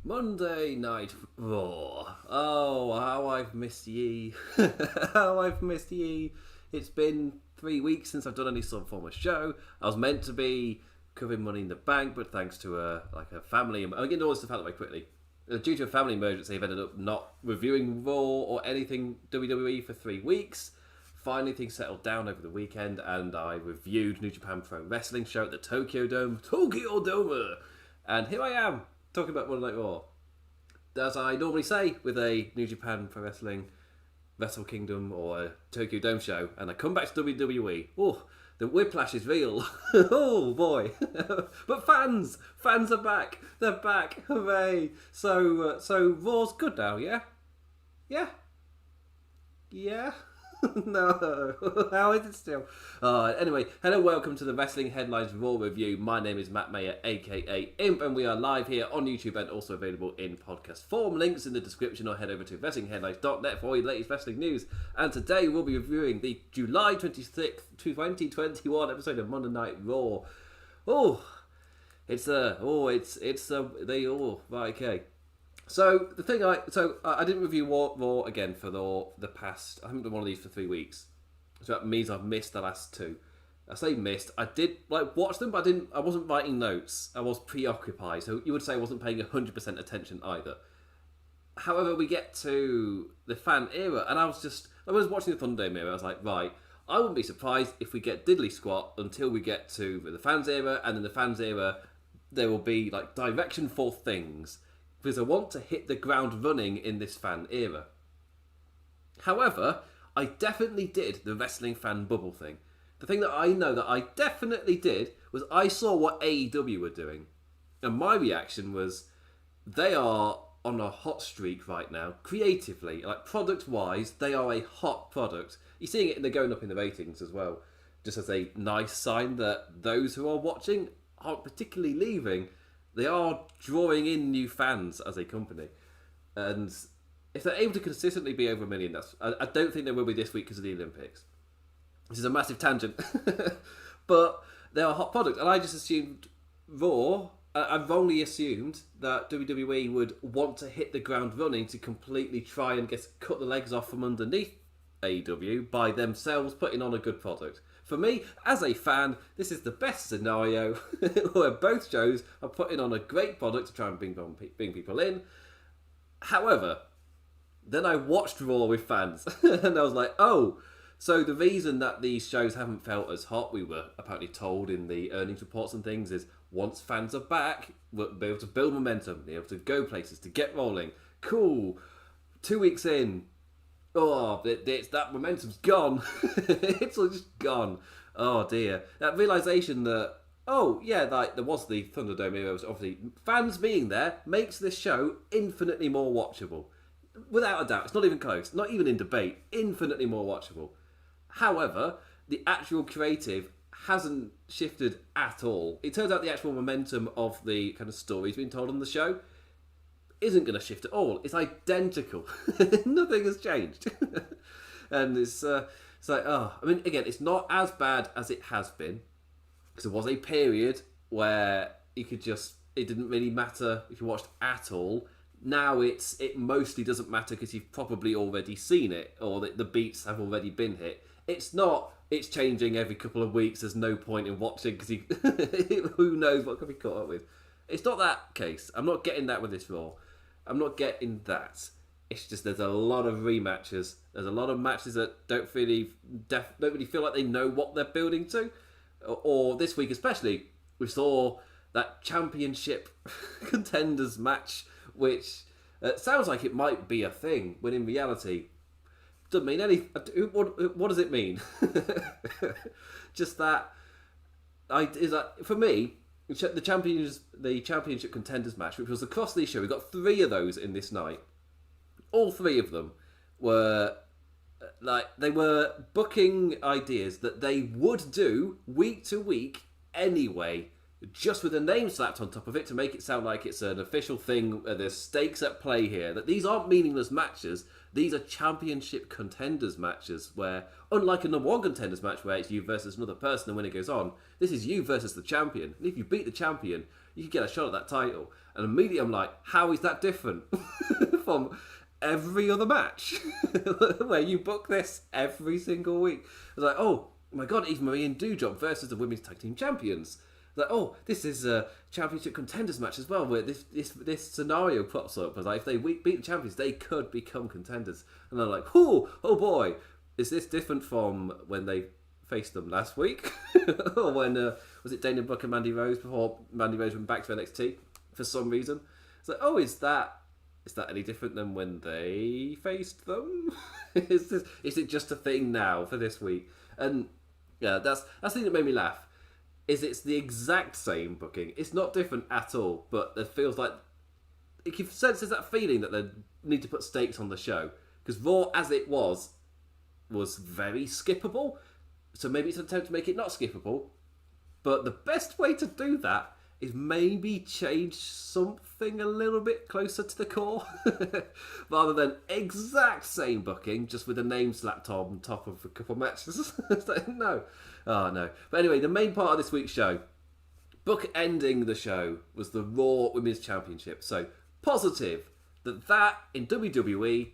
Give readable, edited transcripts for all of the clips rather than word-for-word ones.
Monday Night Raw. Oh, how I've missed ye. How I've missed ye. It's been 3 weeks since I've done any sort of form of show. I was meant to be covering Money in the Bank, but thanks to a family... I'm getting all this stuff out of the way quickly. Due to a family emergency, I've ended up not reviewing Raw or anything WWE for 3 weeks. Finally, things settled down over the weekend, and I reviewed New Japan Pro Wrestling show at the Tokyo Dome. And here I am, talking about Monday Night Raw. As I normally say with a New Japan Pro Wrestling, Wrestle Kingdom or a Tokyo Dome show, and I come back to WWE. Oh, the whiplash is real. Oh boy. But fans are back. They're back. Hooray. So Raw's good now, yeah? Yeah? Yeah? No. How is it still? Anyway, hello, welcome to the Wrestling Headlines Raw Review. My name is Matt Maher, aka Imp, and we are live here on YouTube and also available in podcast form. Links in the description, or head over to wrestlingheadlines.net for all your latest wrestling news. And today we'll be reviewing the July 26th, 2021 episode of Monday Night Raw. Right, okay. So I didn't review Raw again for the past. I haven't done one of these for 3 weeks, so that means I've missed the last two. I say missed. I did watch them, but I wasn't writing notes. I was preoccupied, so you would say I wasn't paying 100% attention either. However, we get to the fan era, and I was watching the Thunderdome era. I was like, right, I wouldn't be surprised if we get diddly squat until we get to the fans era, and in the fans era, there will be direction for things. Because I want to hit the ground running in this fan era. However, I definitely did the wrestling fan bubble thing. The thing that I know that I definitely did was I saw what AEW were doing. And my reaction was, they are on a hot streak right now, creatively. Product-wise, they are a hot product. You're seeing it, they're going up in the ratings as well. Just as a nice sign that those who are watching aren't particularly leaving. They are drawing in new fans as a company. And if they're able to consistently be over 1 million, I don't think they will be this week because of the Olympics. This is a massive tangent. But they're a hot product. And I just assumed Raw, I wrongly assumed that WWE would want to hit the ground running to completely try and cut the legs off from underneath AEW by themselves putting on a good product. For me, as a fan, this is the best scenario where both shows are putting on a great product to try and bring people in. However, then I watched Raw with fans and I was like, oh, so the reason that these shows haven't felt as hot, we were apparently told in the earnings reports and things, is once fans are back, we'll be able to build momentum, be able to go places, to get rolling. Cool. 2 weeks in, that momentum's gone. It's all just gone. Oh dear. That realisation that, there was the Thunderdome era. Obviously, fans being there makes this show infinitely more watchable. Without a doubt. It's not even close. Not even in debate. Infinitely more watchable. However, the actual creative hasn't shifted at all. It turns out the actual momentum of the kind of stories being told on the show isn't going to shift at all. It's identical. Nothing has changed. And it's again, it's not as bad as it has been. Because there was a period where it didn't really matter if you watched at all. Now it mostly doesn't matter because you've probably already seen it, or the beats have already been hit. It's changing every couple of weeks. There's no point in watching because who knows what can be caught up with. It's not that case. I'm not getting that with this Raw. I'm not getting that. It's just there's a lot of rematches. There's a lot of matches that don't really feel like they know what they're building to. Or this week especially, we saw that championship contenders match, which sounds like it might be a thing, when in reality, doesn't mean anything. What does it mean? Just that. For me, the championship contenders match, which was across the show, we got 3 of those in this night. All 3 of them were they were booking ideas that they would do week to week anyway, just with a name slapped on top of it to make it sound like it's an official thing. There's stakes at play here. That these aren't meaningless matches. These are championship contenders matches where, unlike a number one contenders match where it's you versus another person and when it goes on, this is you versus the champion. And if you beat the champion, you can get a shot at that title. And immediately I'm like, how is that different from every other match where you book this every single week? I was like, oh my god, Eva Marie and Doudrop versus the women's tag team champions. Like, oh, this is a championship contenders match as well, where this scenario pops up. I was like, if they beat the champions, they could become contenders. And I'm like, oh boy, is this different from when they faced them last week? Or when, was it Dana Brooke and Mandy Rose before Mandy Rose went back to NXT for some reason? It's like, oh, is that any different than when they faced them? Is it just a thing now for this week? And yeah, that's the thing that made me laugh. It's the exact same booking. It's not different at all, but it feels like it senses that feeling that they need to put stakes on the show. Because Raw, as it was very skippable. So maybe it's an attempt to make it not skippable. But the best way to do that is maybe change something a little bit closer to the core. Rather than exact same booking, just with a name slapped on top of a couple of matches. It's like, no. Oh, no. But anyway, the main part of this week's show, bookending the show, was the Raw Women's Championship. So, positive that in WWE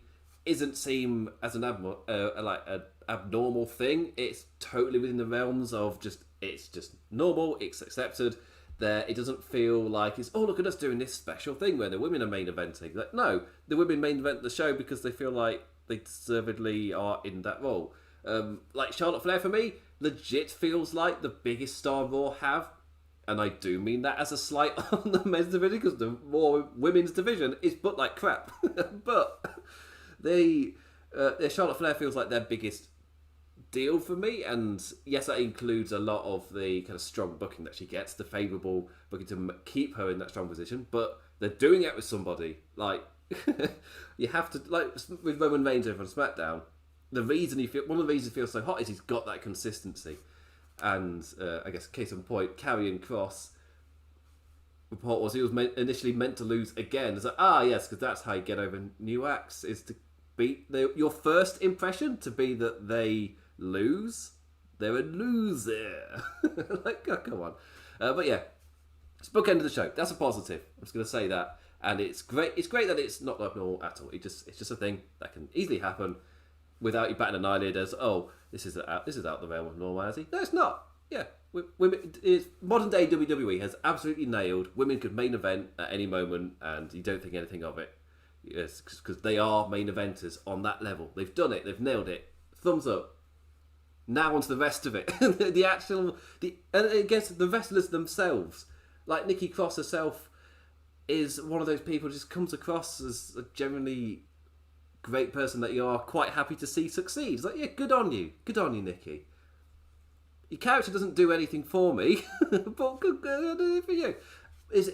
isn't seen as an abnormal thing. It's totally within the realms of it's just normal, it's accepted. It doesn't feel like it's, oh, look at us doing this special thing where the women are main eventing. Like, no, the women main event the show because they feel like they deservedly are in that role. Like Charlotte Flair, for me, legit feels like the biggest star Raw have. And I do mean that as a slight on the men's division because the Raw women's division is booked like crap. But Charlotte Flair feels like their biggest deal for me, and yes, that includes a lot of the kind of strong booking that she gets, the favourable booking to keep her in that strong position, but they're doing it with somebody. Like, you have to, like with Roman Reigns over on SmackDown, one of the reasons he feels so hot is he's got that consistency. And I guess case in point, Karrion Kross, report was he was initially meant to lose again. It's like, yes, because that's how you get over new acts, is to beat your first impression to be that they lose. They're a loser. Like, oh, come on. But yeah, it's bookend of the show. That's a positive. I'm just going to say that. And it's great. It's great that it's not abnormal at all. It's just a thing that can easily happen without you batting an eyelid as, oh, this is out the realm of normality. No, it's not. Yeah, modern day WWE has absolutely nailed women could main event at any moment, and you don't think anything of it. Yes, because they are main eventers on that level. They've done it. They've nailed it. Thumbs up. Now on to the rest of it. And I guess the wrestlers themselves, like Nikki Cross herself, is one of those people who just comes across as a genuinely great person that you are quite happy to see succeed. It's like, yeah, good on you, Nikki. Your character doesn't do anything for me, but good for you.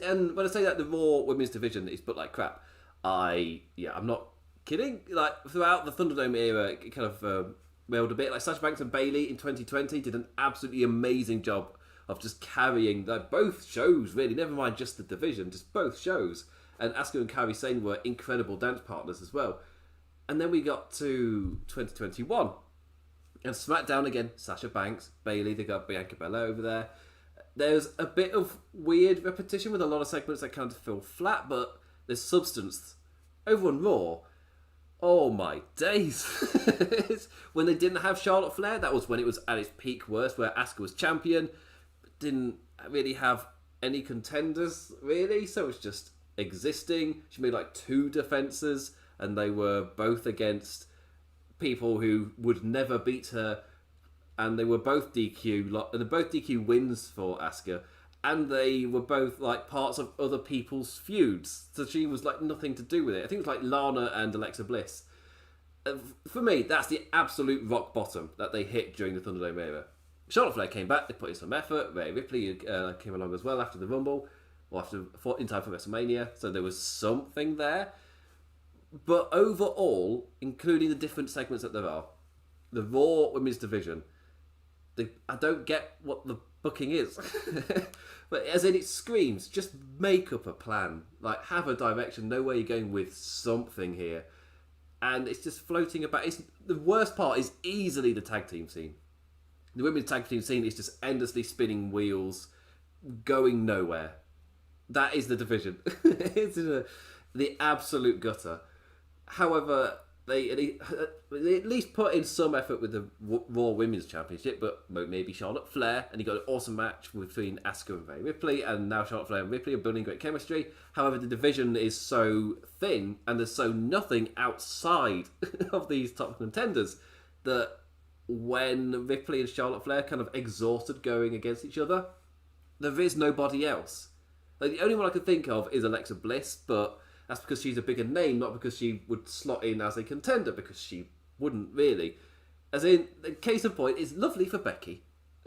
And when I say that the Raw Women's Division is booked like crap, I'm not kidding. Like, throughout the Thunderdome era, it kind of railed a bit. Like Sasha Banks and Bayley in 2020 did an absolutely amazing job of just carrying both shows, really. Never mind just the division, just both shows. And Asuka and Kairi Sane were incredible dance partners as well. And then we got to 2021. And SmackDown again, Sasha Banks, Bayley, they got Bianca Belair over there. There's a bit of weird repetition with a lot of segments that kind of feel flat, but there's substance. Over on Raw, oh my days. When they didn't have Charlotte Flair, that was when it was at its peak worst, where Asuka was champion, didn't really have any contenders, really, so it's just existing. She made like 2 defenses, and they were both against people who would never beat her, and they were both DQ, and they're both DQ wins for Asuka, and they were both like parts of other people's feuds, so she was like nothing to do with it. I think it was like Lana and Alexa Bliss. For me, that's the absolute rock bottom that they hit during the Thunderdome era. Charlotte Flair came back, they put in some effort. Rhea Ripley came along as well after the Rumble, or in time for WrestleMania, so there was something there. But overall, including the different segments that there are, the Raw Women's Division, I don't get what the booking is. But as in, it screams, just make up a plan. Like, have a direction, know where you're going with something here. and it's just floating about. The worst part is easily the tag team scene. The women's tag team scene is just endlessly spinning wheels, going nowhere. That is the division. It's the absolute gutter. However, they at least put in some effort with the Raw Women's Championship, but maybe Charlotte Flair, and you got an awesome match between Asuka and Rhea Ripley, and now Charlotte Flair and Ripley are building great chemistry. However, the division is so thin, and there's so nothing outside of these top contenders that when Ripley and Charlotte Flair kind of exhausted going against each other, there is nobody else. Like, the only one I can think of is Alexa Bliss, but that's because she's a bigger name, not because she would slot in as a contender, because she wouldn't really. As in, the case in point, it's lovely for Becky,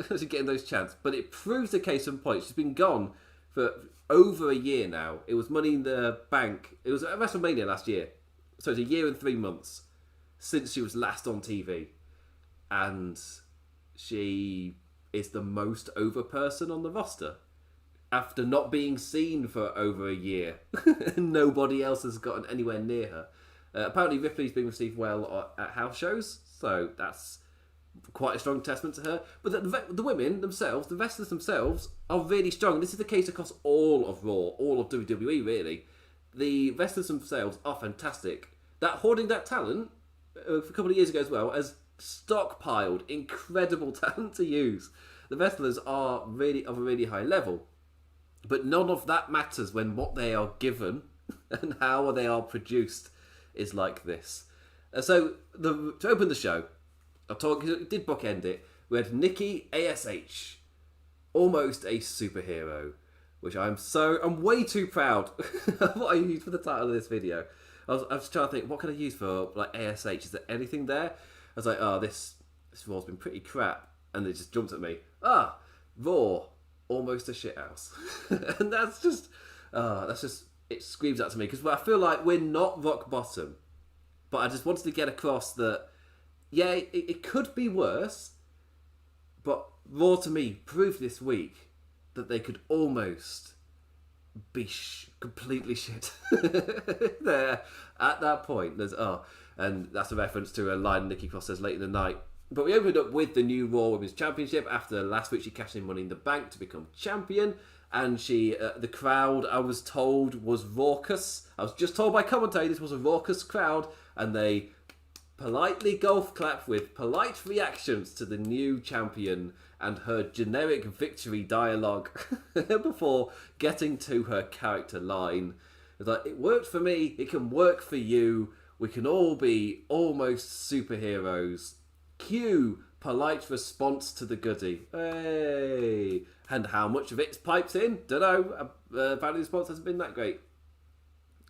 she's getting those chants, but it proves the case in point. She's been gone for over a year now. It was Money in the Bank. It was at WrestleMania last year. So it's a year and 3 months since she was last on TV. And she is the most over person on the roster. After not being seen for over a year. Nobody else has gotten anywhere near her. Apparently Ripley's been received well at house shows, so that's quite a strong testament to her. But the women themselves, the wrestlers themselves, are really strong. This is the case across all of Raw, all of WWE really. The wrestlers themselves are fantastic. Hoarding that talent, a couple of years ago as well, has stockpiled incredible talent to use. The wrestlers are really of a really high level. But none of that matters when what they are given and how they are produced is like this. So, to open the show, did bookend it, we had Nikki ASH, almost a superhero, which I'm way too proud of what I used for the title of this video. I was trying to think, what can I use for like ASH? Is there anything there? I was like, this Raw's been pretty crap. And it just jumped at me. Raw. Almost a shithouse. And that's just, it screams out to me. Because I feel like we're not rock bottom. But I just wanted to get across that, yeah, it could be worse. But Raw to me proved this week that they could almost be completely shit. There, at that point, and that's a reference to a line Nikki Cross says late in the night. But we opened up with the new Raw Women's Championship after last week she cashed in Money in the Bank to become champion. And the crowd, I was told, was raucous. I was just told by commentary this was a raucous crowd. And they politely golf clapped with polite reactions to the new champion and her generic victory dialogue before getting to her character line. It's like, it worked for me, it can work for you. We can all be almost superheroes. Cue polite response to the goodie. Hey! And how much of it pipes in? Don't know. Apparently the response hasn't been that great.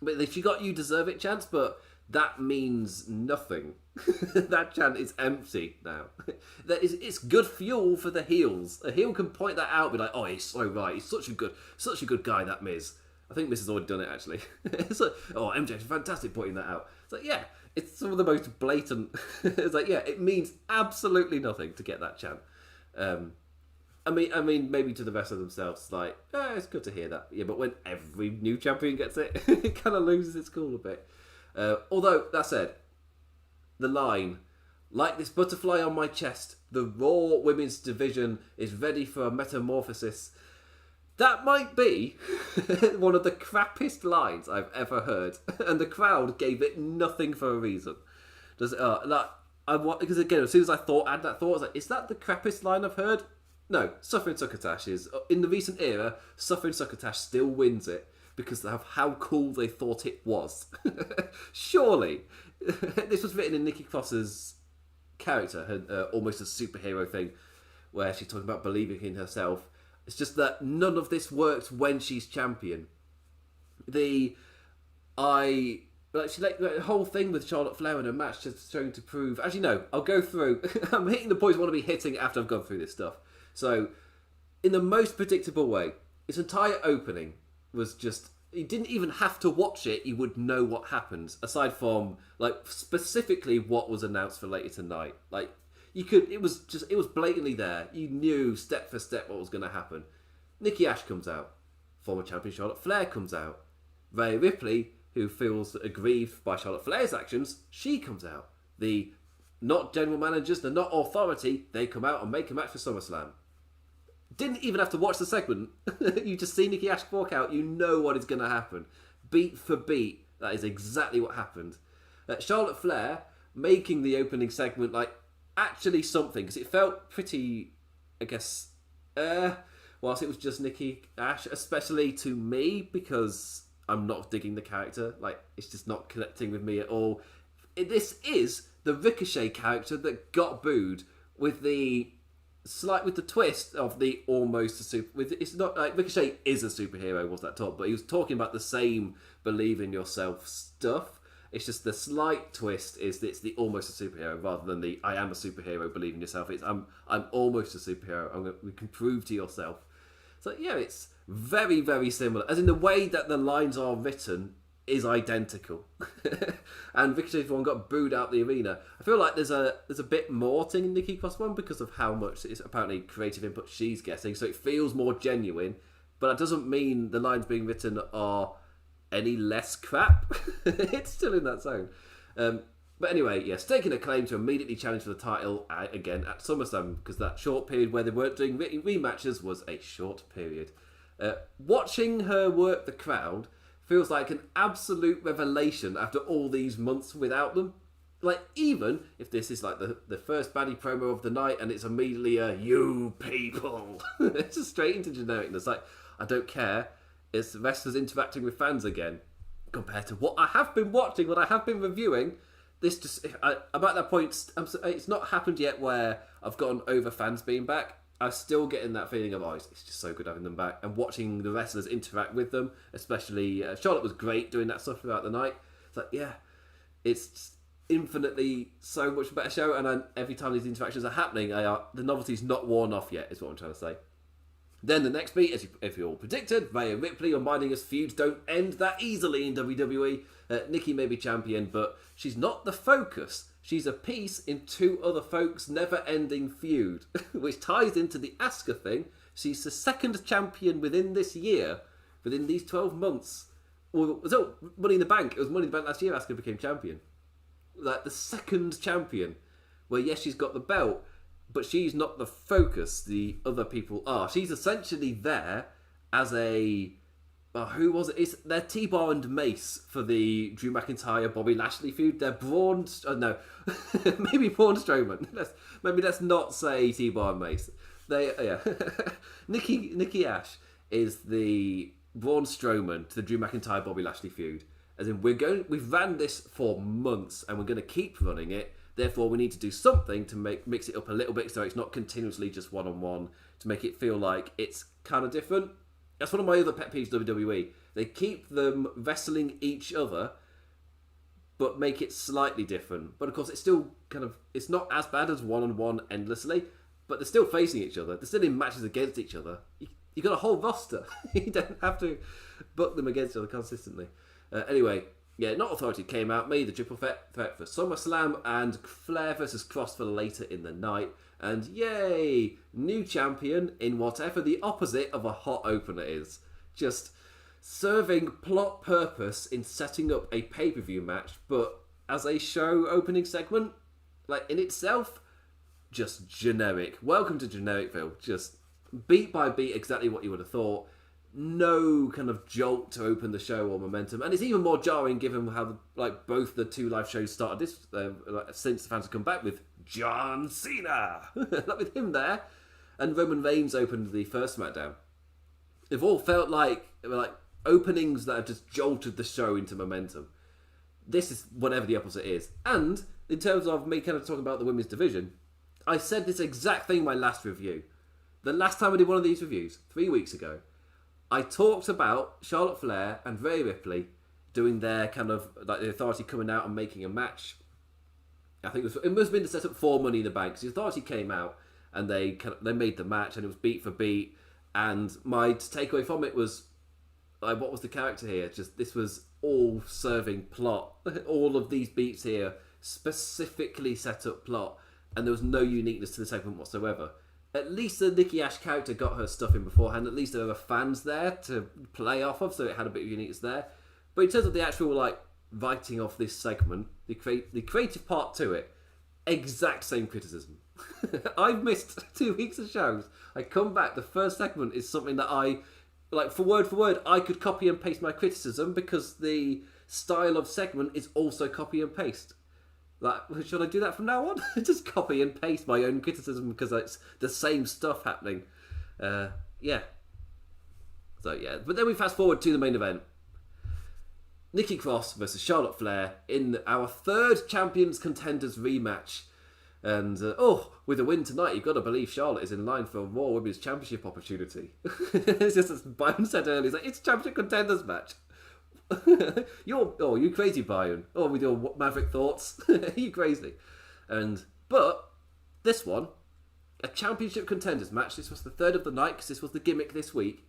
But if you got you deserve it chance, but that means nothing. That chant is empty now. It's good fuel for the heels. A heel can point that out and be like, he's so right. He's such a good guy, that Miz. I think Miz has already done it, actually. It's like, MJ's fantastic pointing that out. It's like, yeah, it's some of the most blatant. It's like, yeah, it means absolutely nothing to get that chant. I mean, maybe to the wrestler themselves, like, it's good to hear that. Yeah, but when every new champion gets it, it kind of loses its cool a bit. Although, that said, the line, like this butterfly on my chest, the Raw Women's Division is ready for a metamorphosis. That might be one of the crappiest lines I've ever heard, and the crowd gave it nothing for a reason. Because again, as soon as I had that thought, I was like, is that the crappiest line I've heard? No, Suffering Succotash is, in the recent era, Suffering Succotash still wins it because of how cool they thought it was. Surely, this was written in Nikki Cross's character, her almost a superhero thing, where she's talking about believing in herself. It's just that none of this works when she's champion. The whole thing with Charlotte Flair in her match just showing to prove. Actually, no, I'll go through. I'm hitting the points I want to be hitting after I've gone through this stuff. So, in the most predictable way, its entire opening was just. You didn't even have to watch it; you would know what happens. Aside from specifically what was announced for later tonight, it was blatantly there. You knew step for step what was going to happen. Nikki Ash comes out. Former champion Charlotte Flair comes out. Rhea Ripley, who feels aggrieved by Charlotte Flair's actions, she comes out. The not general managers, the not authority, they come out and make a match for SummerSlam. Didn't even have to watch the segment. You just see Nikki Ash walk out, you know what is going to happen. Beat for beat, that is exactly what happened. Charlotte Flair making the opening segment like actually something, because it felt pretty, I guess, whilst it was just Nikki Ash, especially to me, because I'm not digging the character. Like, it's just not connecting with me at all. This is the Ricochet character that got booed with the twist of the almost a super. It's not like Ricochet is a superhero, was that talk? But he was talking about the same believe in yourself stuff. It's just the slight twist is that it's the almost a superhero rather than the I am a superhero, believe in yourself. It's I'm almost a superhero. We can prove to yourself. So yeah, it's very, very similar. As in the way that the lines are written is identical. And Ricochet's one got booed out the arena. I feel like there's a bit more to Nikki Cross one because of how much it's apparently creative input she's getting, so it feels more genuine. But that doesn't mean the lines being written are any less crap. It's still in that zone. But anyway, yes, taking a claim to immediately challenge for the title again at SummerSlam, because that short period where they weren't doing rematches was a short period. Watching her work the crowd feels like an absolute revelation after all these months without them. Like, even if this is like the first baddie promo of the night and it's immediately a you people, it's just straight into genericness. Like, I don't care. It's wrestlers interacting with fans again. Compared to what I have been watching, what I have been reviewing, this just... I'm at that point, it's not happened yet where I've gotten over fans being back. I'm still getting that feeling of, it's just so good having them back. And watching the wrestlers interact with them, especially... Charlotte was great doing that stuff throughout the night. It's like, yeah, it's infinitely so much better show. And every time these interactions are happening, the novelty's not worn off yet, is what I'm trying to say. Then the next beat, as you all predicted, Rhea Ripley reminding us feuds don't end that easily in WWE. Nikki may be champion, but she's not the focus. She's a piece in two other folks' never-ending feud, which ties into the Asuka thing. She's the second champion within this year, within these 12 months. Well, so Money in the Bank. It was Money in the Bank last year Asuka became champion. Like, the second champion, where yes, she's got the belt, but she's not the focus, the other people are. She's essentially there as a... who was it? They're T-Bar and Mace for the Drew McIntyre, Bobby Lashley feud. They're Braun... no, maybe Braun Strowman. Let's not say T-Bar and Mace. Nikki Ash is the Braun Strowman to the Drew McIntyre, Bobby Lashley feud. As in, we've ran this for months and we're going to keep running it. Therefore, we need to do something to mix it up a little bit so it's not continuously just one-on-one, to make it feel like it's kind of different. That's one of my other pet peeves of WWE. They keep them wrestling each other, but make it slightly different. But of course, it's still it's not as bad as one-on-one endlessly, but they're still facing each other. They're still in matches against each other. You've got a whole roster. You don't have to book them against each other consistently. Anyway... yeah, Not Authority came out, made the triple threat for SummerSlam, and Flair versus Cross for later in the night. And yay, new champion in whatever the opposite of a hot opener is. Just serving plot purpose in setting up a pay-per-view match, but as a show opening segment, like in itself, just generic. Welcome to Genericville. Just beat by beat exactly what you would have thought. No kind of jolt to open the show or momentum, and it's even more jarring given how both the two live shows started this since the fans have come back with John Cena, with him there, and Roman Reigns opened the first SmackDown. They've all felt like openings that have just jolted the show into momentum. This is whatever the opposite is. And in terms of me kind of talking about the women's division, I said this exact thing in my last review. The last time I did one of these reviews, 3 weeks ago, I talked about Charlotte Flair and Rhea Ripley doing their kind of the Authority coming out and making a match. I think it must have been the setup for Money in the Bank. So the Authority came out and they made the match and it was beat for beat. And my takeaway from it was, what was the character here? Just this was all serving plot. All of these beats here specifically set up plot, and there was no uniqueness to the segment whatsoever. At least the Nikki Ash character got her stuff in beforehand. At least there were fans there to play off of, so it had a bit of uniqueness there. But in terms of the actual like writing off this segment, the creative part to it, exact same criticism. I've missed 2 weeks of shows. I come back, the first segment is something that I, like for word, I could copy and paste my criticism because the style of segment is also copy and paste. Like, should I do that from now on? Just copy and paste my own criticism because it's the same stuff happening. Yeah. So yeah, but then we fast forward to the main event. Nikki Cross versus Charlotte Flair in our third Champions Contenders rematch. And, with a win tonight, you've got to believe Charlotte is in line for a Raw Women's Championship opportunity. It's just as Byron said earlier, it's Championship Contenders match. You crazy, Byron. With your maverick thoughts. You crazy. But this one, a Championship Contenders match. This was the third of the night because this was the gimmick this week.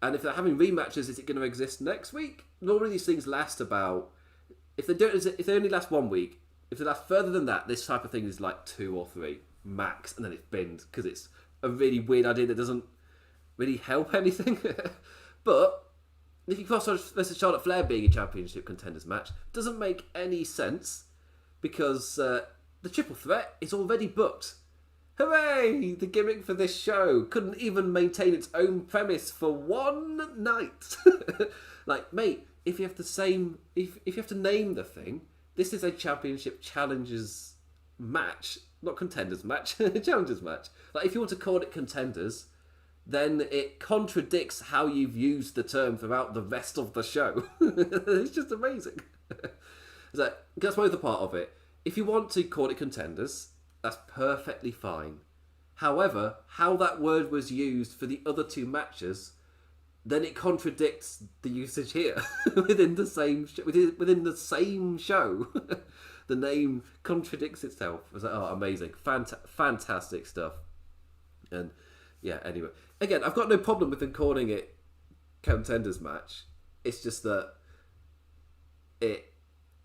And if they're having rematches, is it going to exist next week? Normally these things last about... If they only last 1 week, if they last further than that, this type of thing is like 2 or 3 max, and then it's binned because it's a really weird idea that doesn't really help anything. But Nikki Cross versus Charlotte Flair being a Championship Contenders match doesn't make any sense because the triple threat is already booked. Hooray! The gimmick for this show couldn't even maintain its own premise for one night. Like, mate, if you have to name the thing, this is a Championship Challengers match, not Contenders match, Challengers match. Like, if you want to call it Contenders, then it contradicts how you've used the term throughout the rest of the show. It's just amazing. So, that's my other part of it. If you want to call it Contenders, that's perfectly fine. However, how that word was used for the other 2 matches, then it contradicts the usage here within the same show. The name contradicts itself. I was like, amazing, fantastic stuff. And yeah, anyway, again, I've got no problem with them calling it Contenders match. It's just that it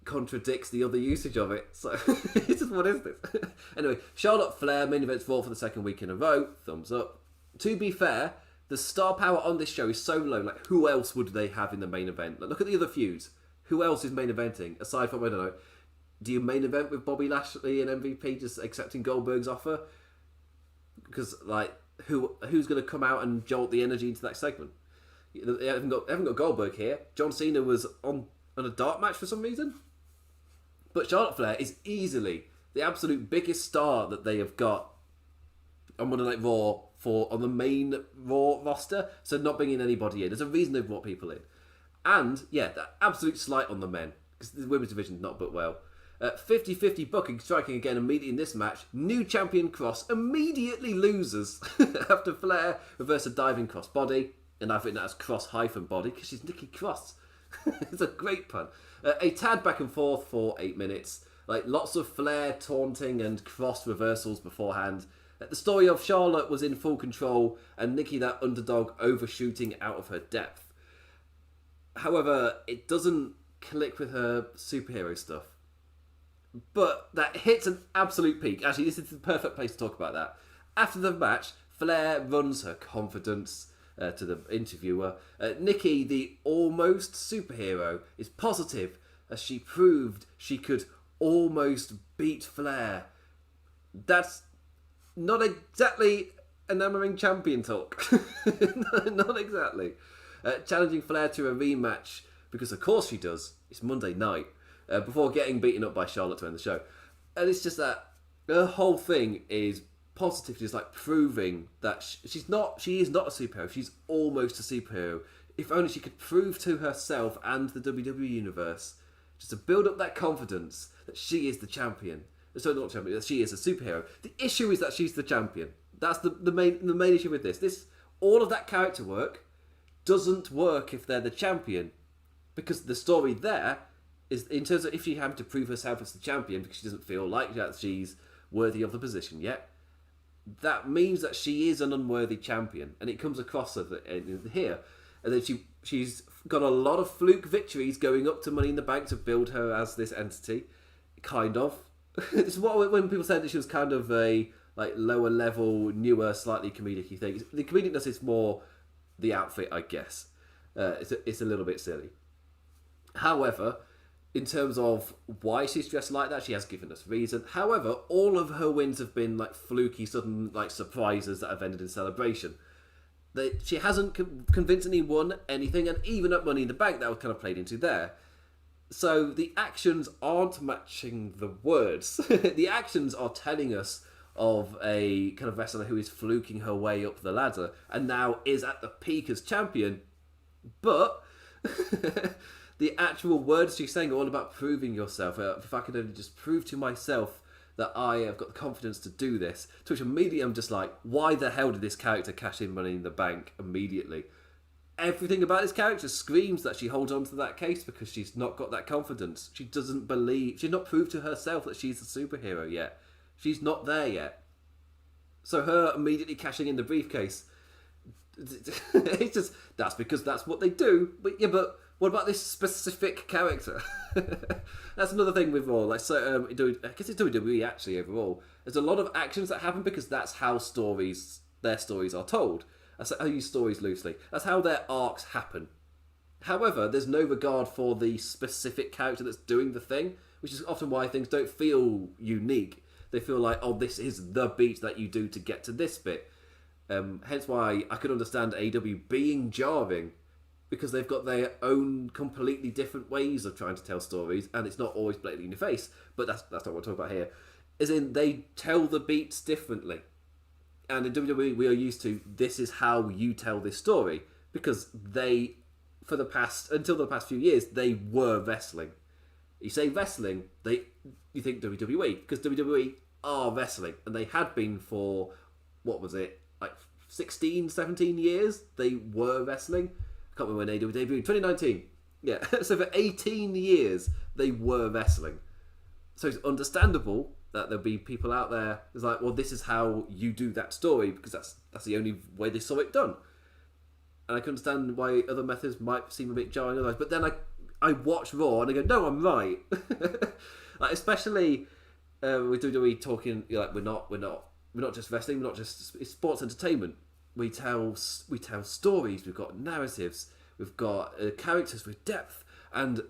contradicts the other usage of it. So it's just, what is this? Anyway, Charlotte Flair main event's Raw for the second week in a row. Thumbs up. To be fair, the star power on this show is so low. Like, who else would they have in the main event? Like, look at the other feuds. Who else is main eventing aside from, I don't know, do you main event with Bobby Lashley and MVP just accepting Goldberg's offer? Because like, who's going to come out and jolt the energy into that segment? They haven't got Goldberg here. John Cena was on a dark match for some reason. But Charlotte Flair is easily the absolute biggest star that they have got on Monday Night Raw on the main Raw roster. So not bringing anybody in. There's a reason they've brought people in. And, yeah, that absolute slight on the men. Because the women's division's not booked well. 50-50 booking, striking again immediately in this match. New champion Cross immediately loses after Flair reversed a diving cross body. And I've written that as cross-body because she's Nikki Cross. It's a great pun. A tad back and forth for 8 minutes. Like, lots of Flair taunting and Cross reversals beforehand. The story of Charlotte was in full control and Nikki, that underdog, overshooting out of her depth. However, it doesn't click with her superhero stuff. But that hits an absolute peak. Actually, this is the perfect place to talk about that. After the match, Flair runs her confidence to the interviewer. Nikki, the almost superhero, is positive as she proved she could almost beat Flair. That's not exactly enamouring champion talk. Not exactly. Challenging Flair to a rematch, because of course she does. It's Monday night. Before getting beaten up by Charlotte to end the show. And it's just that her whole thing is positive, just like proving that she is not a superhero. She's almost a superhero. If only she could prove to herself and the WWE universe, just to build up that confidence that she is the champion. So not champion, that she is a superhero. The issue is that she's the champion. That's the main issue with this. All of that character work doesn't work if they're the champion, because the story there is in terms of if she had to prove herself as the champion because she doesn't feel like that she's worthy of the position yet. That means that she is an unworthy champion, and it comes across here. And then she's got a lot of fluke victories going up to Money in the Bank to build her as this entity, kind of. It's what when people said that she was kind of a like lower level, newer, slightly comedic-y thing. The comedicness is more the outfit, I guess. It's a little bit silly. However, in terms of why she's dressed like that, she has given us reason. However, all of her wins have been like fluky, sudden like surprises that have ended in celebration. She hasn't convincingly won anything, and even at Money in the Bank, that was kind of played into there. So the actions aren't matching the words. The actions are telling us of a kind of wrestler who is fluking her way up the ladder and now is at the peak as champion. But the actual words she's saying are all about proving yourself. If I could only just prove to myself that I have got the confidence to do this. To which immediately I'm just like, why the hell did this character cash in Money in the Bank immediately? Everything about this character screams that she holds on to that case because she's not got that confidence. She doesn't believe... She's not proved to herself that she's a superhero yet. She's not there yet. So her immediately cashing in the briefcase... It's just... That's because that's what they do. But yeah, but what about this specific character? That's another thing with Raw. Like, so, I guess it's WWE actually overall. There's a lot of actions that happen because that's how their stories are told. I use stories loosely. That's how their arcs happen. However, there's no regard for the specific character that's doing the thing, which is often why things don't feel unique. They feel like, oh, this is the beat that you do to get to this bit. Hence why I could understand AEW being jarring, because they've got their own completely different ways of trying to tell stories, and it's not always blatantly in your face. But that's not what I'm talking about here. As in, they tell the beats differently. And in WWE, we are used to, this is how you tell this story. Because until the past few years, they were wrestling. You say wrestling, you think WWE. Because WWE are wrestling. And they had been for, what was it, like 16, 17 years? They were wrestling. I can't remember when AEW debuted. 2019. Yeah, so for 18 years, they were wrestling. So it's understandable that there'll be people out there who's like, well, this is how you do that story, because that's the only way they saw it done. And I can understand why other methods might seem a bit jarring otherwise. But then I watch Raw and I go, no, I'm right. Like, especially with WWE talking, like, we're not just wrestling, it's sports entertainment. We tell stories, we've got narratives, we've got characters with depth, and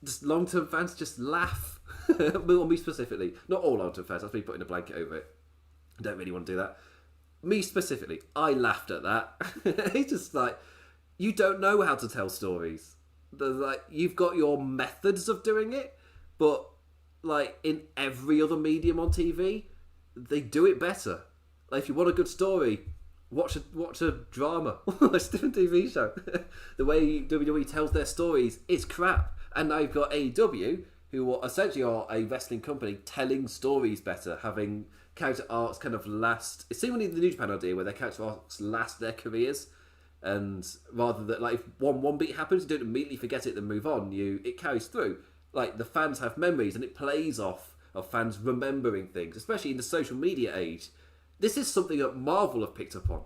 just long-term fans just laugh. Well, me specifically. Not all long-term fans, that's me putting a blanket over it. I don't really want to do that. Me specifically, I laughed at that. It's just like, you don't know how to tell stories. Like, you've got your methods of doing it, but like in every other medium on TV, they do it better. Like, if you want a good story, watch a drama, watch a different TV show. The way WWE tells their stories is crap. And now you've got AEW, who essentially are a wrestling company telling stories better, having character arcs kind of last. It's similar to the New Japan idea where their character arcs last their careers, and rather than like if one beat happens, you don't immediately forget it and move on. It carries through. Like, the fans have memories, and it plays off of fans remembering things, especially in the social media age. This is something that Marvel have picked up on.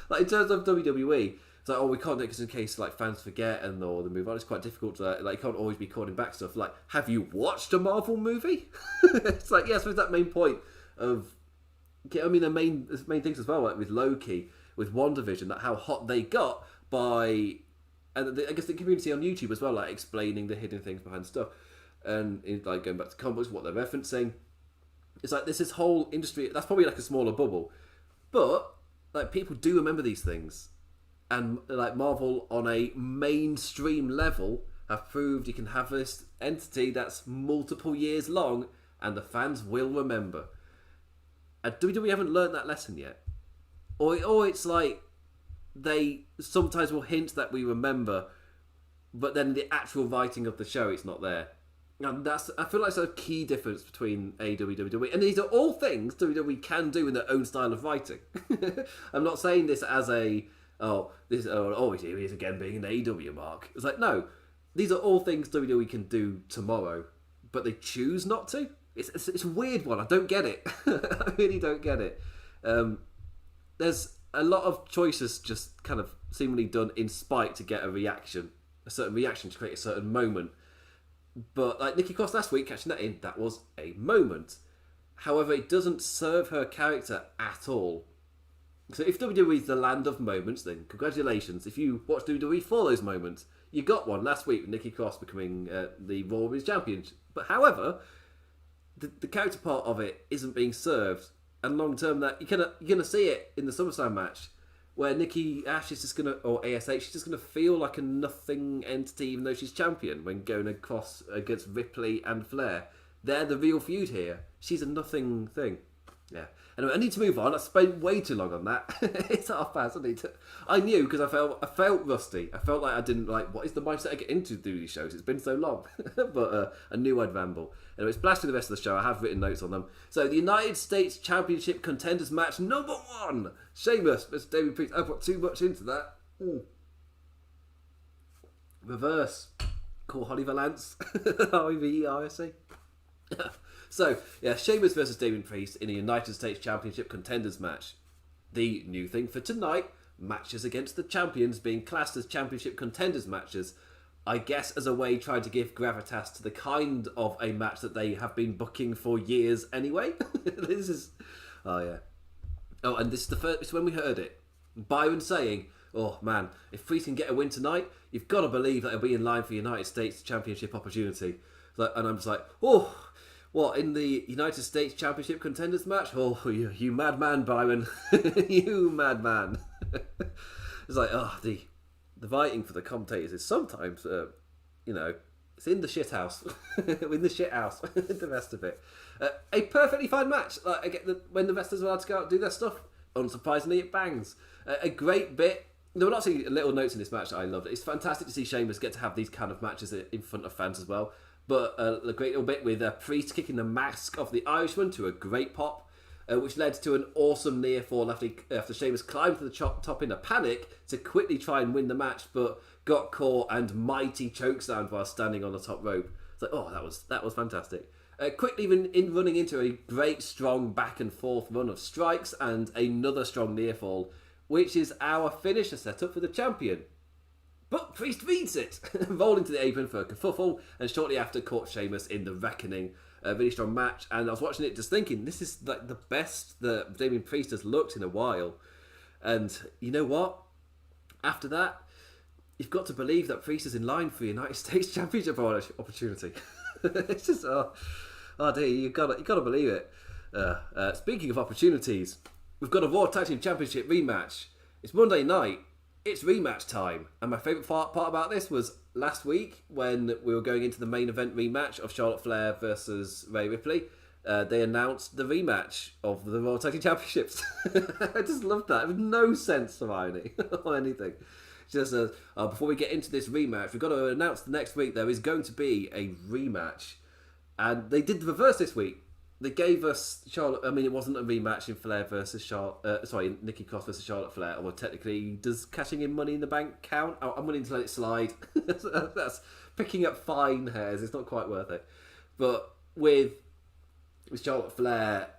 Like, in terms of WWE, it's like, oh, we can't do it because in case like fans forget or they move on. It's quite difficult to like, you can't always be calling back stuff. Like, have you watched a Marvel movie? It's like, yes, with that main point of, I mean, the main things as well, like with Loki, with WandaVision, that how hot they got by, and I guess the community on YouTube as well, like explaining the hidden things behind stuff, and like going back to comic books, what they're referencing. It's like this whole industry. That's probably like a smaller bubble, but like people do remember these things. And like Marvel on a mainstream level have proved you can have this entity that's multiple years long and the fans will remember. And WWE haven't learned that lesson yet. Or it's like they sometimes will hint that we remember, but then the actual writing of the show, it's not there. And I feel like it's a key difference between AEW and WWE. And these are all things WWE can do in their own style of writing. I'm not saying this as a... here he is again being an AEW mark. It's like, no, these are all things WWE can do tomorrow, but they choose not to. It's a weird one. I don't get it. I really don't get it. There's a lot of choices just kind of seemingly done in spite to get a certain reaction to create a certain moment. But like Nikki Cross last week, catching that in, that was a moment. However, it doesn't serve her character at all. So if WWE is the land of moments, then congratulations. If you watch WWE for those moments, you got one last week with Nikki Cross becoming the Raw Women's Champion. But however, the character part of it isn't being served. And long term, that you're gonna see it in the SummerSlam match, where Nikki Ash is just gonna, or ASH, she's just gonna feel like a nothing entity, even though she's champion. When going across against Ripley and Flair, they're the real feud here. She's a nothing thing. Yeah. Anyway, I need to move on. I spent way too long on that. It's half past. I knew because I felt rusty. I felt like I didn't what is the mindset I get into to do these shows? It's been so long. But I knew I'd ramble. Anyway, splash through the rest of the show. I have written notes on them. So the United States Championship Contenders match number 1. Sheamus versus Damien Priest. I've got too much into that. Reverse. Call Holly Valance. Holly. So, yeah, Sheamus versus Damien Priest in a United States Championship Contenders match. The new thing for tonight, matches against the champions being classed as Championship Contenders matches, I guess as a way trying to give gravitas to the kind of a match that they have been booking for years anyway. This is... Oh, yeah. Oh, and this is the first... It's when we heard it. Byron saying, oh, man, if Priest can get a win tonight, you've got to believe that he'll be in line for United States Championship opportunity. And I'm just like, oh... What, in the United States Championship Contenders match? Oh, you madman, Byron. You madman. It's like, the fighting for the commentators is sometimes, it's in the shit house. In the shit house. The rest of it. A perfectly fine match. I get when the wrestlers are allowed to go out and do their stuff, unsurprisingly, it bangs. A great bit. There were lots of little notes in this match that I loved. It's fantastic to see Sheamus get to have these kind of matches in front of fans as well. But a great little bit with Priest kicking the mask off the Irishman to a great pop, which led to an awesome near fall after Sheamus climbed to the top in a panic to quickly try and win the match, but got caught and mighty chokeslammed while standing on the top rope. It's like, that was fantastic. Quickly running into a great strong back and forth run of strikes and another strong near fall, which is our finisher setup for the champion. But Priest beats it, rolling to the apron for a kerfuffle, and shortly after caught Sheamus in the Reckoning. A really strong match, and I was watching it just thinking, this is like the best that Damien Priest has looked in a while. And you know what? After that, you've got to believe that Priest is in line for the United States Championship opportunity. It's just, dear, you got to believe it. Speaking of opportunities, we've got a Raw Tag Team Championship rematch. It's Monday night. It's rematch time, and my favourite part about this was last week when we were going into the main event rematch of Charlotte Flair versus Rhea Ripley. They announced the rematch of the Raw Tag Team Championships. I just loved that. It was no sense of irony or anything. Just before we get into this rematch, we've got to announce the next week there is going to be a rematch, and they did the reverse this week. They gave us Charlotte. I mean, it wasn't a rematch in Flair versus Nikki Cross versus Charlotte Flair. Although technically, does cashing in Money in the Bank count? I'm willing to let it slide. That's picking up fine hairs. It's not quite worth it. But with Charlotte Flair,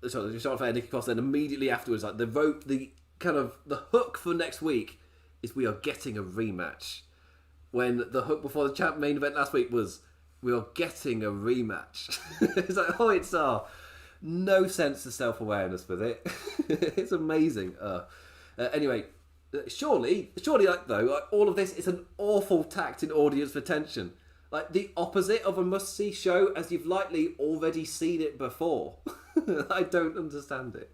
Nikki Cross, then immediately afterwards, like the hook for next week is we are getting a rematch. When the hook before the main event last week was, we are getting a rematch. It's like, no sense of self-awareness with it. It's amazing. Anyway, surely, all of this is an awful tact in audience retention. Like the opposite of a must-see show, as you've likely already seen it before. I don't understand it.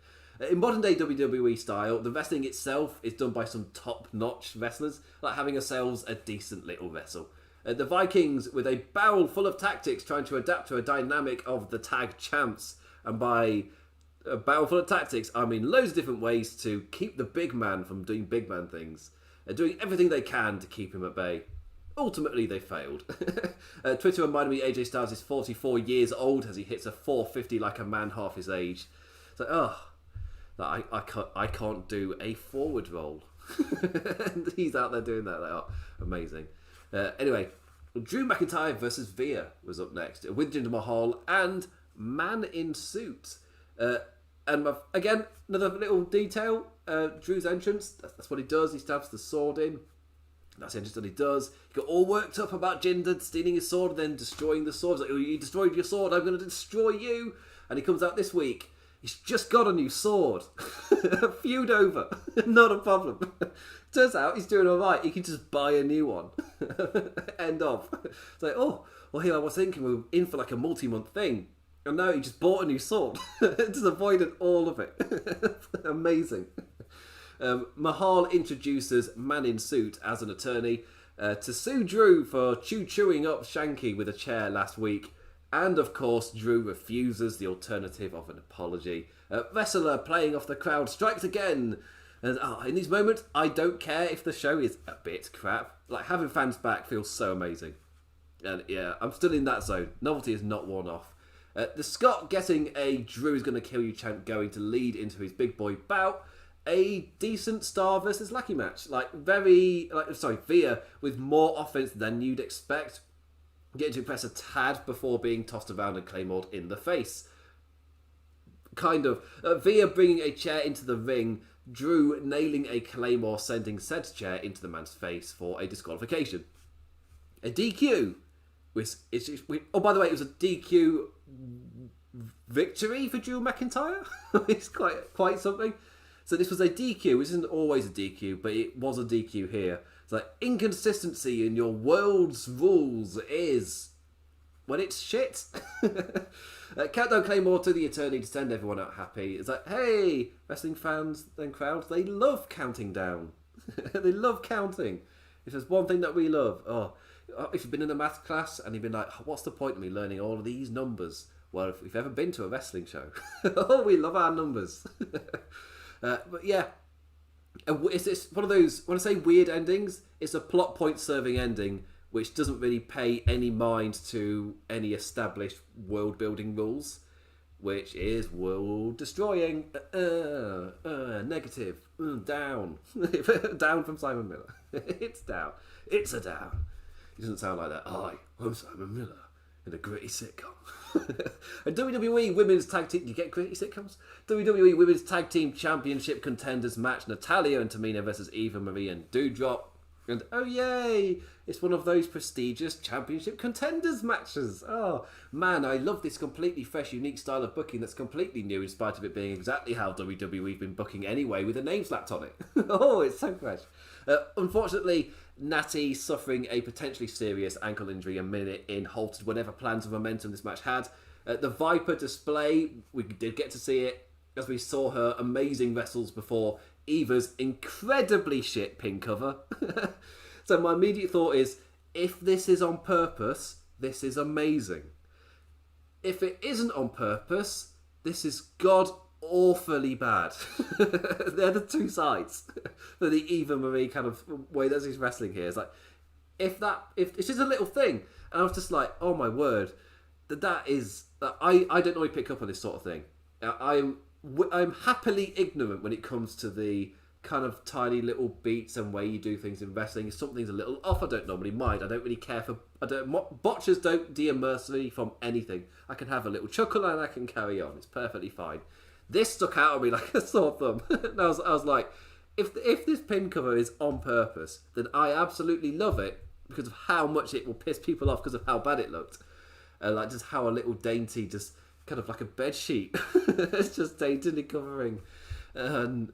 In modern-day WWE style, the wrestling itself is done by some top-notch wrestlers, like having ourselves a decent little wrestle. The Vikings with a barrel full of tactics trying to adapt to a dynamic of the tag champs. And by a barrel full of tactics, I mean loads of different ways to keep the big man from doing big man things. Doing everything they can to keep him at bay. Ultimately, they failed. Twitter reminded me AJ Styles is 44 years old as he hits a 450 like a man half his age. It's like, I can't do a forward roll. And he's out there doing that. Like, amazing. Anyway, Drew McIntyre versus Veer was up next with Jinder Mahal and Man in Suit. And again, another little detail. Drew's entrance, that's what he does. He stabs the sword in. That's the entrance that he does. He got all worked up about Jinder stealing his sword and then destroying the sword. He's like, oh, you destroyed your sword, I'm going to destroy you. And he comes out this week. He's just got a new sword. Feud over. Not a problem. Turns out he's doing all right. He can just buy a new one. End of. It's like, oh, well, here I was thinking we were in for like a multi-month thing. And no, he just bought a new sword. Just avoided all of it. Amazing. Maher introduces Man in Suit as an attorney to sue Drew for chewing up Shanky with a chair last week. And of course, Drew refuses the alternative of an apology. Wrestler playing off the crowd strikes again. And in these moments, I don't care if the show is a bit crap. Like, having fans back feels so amazing. And yeah, I'm still in that zone. Novelty is not worn off. The Scott getting a Drew is going to kill you chant going to lead into his big boy bout. A decent Star versus Lackey match. Via with more offense than you'd expect. Getting to impress a tad before being tossed around and claymored in the face. Kind of. Via bringing a chair into the ring. Drew nailing a claymore, sending said chair into the man's face for a disqualification. A DQ. Oh, by the way, it was a DQ victory for Drew McIntyre. It's quite something. So this was a DQ, which isn't always a DQ, but it was a DQ here. It's like, inconsistency in your world's rules is when it's shit. Countdown Claymore to the attorney to send everyone out happy. It's like, hey, wrestling fans and crowds, they love counting down. They love counting. If there's one thing that we love, if you've been in a math class and you've been like, what's the point of me learning all of these numbers? Well, if you've ever been to a wrestling show, we love our numbers. But yeah, it's one of those, when I say weird endings, it's a plot point serving ending which doesn't really pay any mind to any established world building rules, which is world destroying. Negative. Down. Down from Simon Miller. It's down. It's a down. He doesn't sound like that. I'm Simon Miller in a gritty sitcom. And WWE Women's Tag Team... You get gritty sitcoms? WWE Women's Tag Team Championship Contenders match. Natalya and Tamina versus Eva Marie and Doudrop. And oh yay! It's one of those prestigious Championship Contenders matches. Oh man, I love this completely fresh, unique style of booking that's completely new in spite of it being exactly how WWE've been booking anyway, with a name slapped on it. Oh, it's so fresh. Unfortunately, Natty, suffering a potentially serious ankle injury a minute in, halted whatever plans of momentum this match had. The Viper display, we did get to see it as we saw her amazing wrestles before Eva's incredibly shit pin cover. So my immediate thought is, if this is on purpose, this is amazing. If it isn't on purpose, this is god awfully bad. They're the two sides for the Eva Marie kind of way that she's wrestling here. It's like, if it's just a little thing, and I was just like, oh my word, I don't normally pick up on this sort of thing. I'm happily ignorant when it comes to the kind of tiny little beats and way you do things in wrestling. If something's a little off, I don't normally mind. I don't really care for... Botchers don't de-immerse me from anything. I can have a little chuckle and I can carry on. It's perfectly fine. This stuck out on me like a sore thumb. And I was like, if this pin cover is on purpose, then I absolutely love it because of how much it will piss people off because of how bad it looked. Like just how a little dainty, just kind of like a bed sheet. It's just daintily covering. And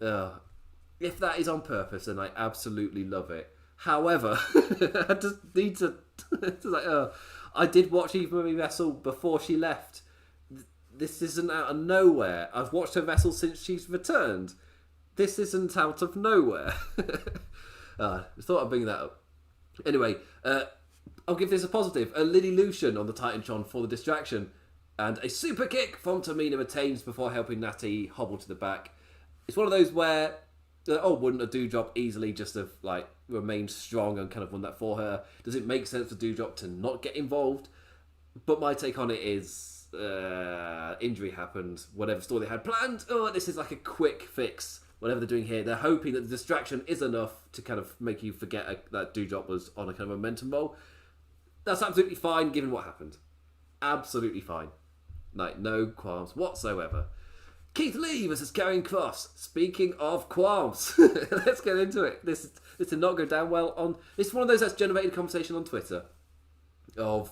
if that is on purpose, then I absolutely love it. However, I just need to... I did watch Eva Marie wrestle before she left. This isn't out of nowhere. I've watched her wrestle since she's returned. This isn't out of nowhere. I thought I'd bring that up. Anyway, I'll give this a positive. A Lily Lucian on the Titantron for the distraction. And a super kick from Tamina retains before helping Natty hobble to the back. It's one of those where, wouldn't a Doudrop easily just have remained strong and kind of won that for her? Does it make sense for Doudrop to not get involved? But my take on it is, injury happened, whatever story they had planned. This is like a quick fix. Whatever they're doing here, they're hoping that the distraction is enough to kind of make you forget that Doudrop was on a kind of momentum roll. That's absolutely fine given what happened. Absolutely fine. No qualms whatsoever. Keith Lee versus Karrion Kross. Speaking of qualms, let's get into it. This did not go down well on... It's one of those that's generated conversation on Twitter of,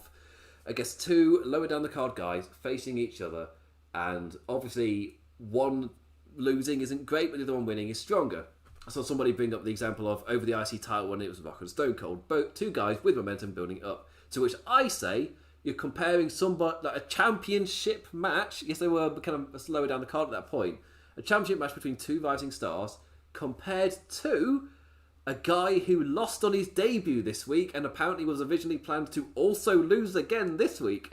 I guess, two lower down the card guys facing each other, and obviously one losing isn't great, but the other one winning is stronger. I saw somebody bring up the example of over the IC title when it was Rock and Stone Cold, both two guys with momentum building up. To which I say, you're comparing somebody like a championship match. Yes, they were kind of slower down the card at that point. A championship match between two rising stars compared to a guy who lost on his debut this week and apparently was originally planned to also lose again this week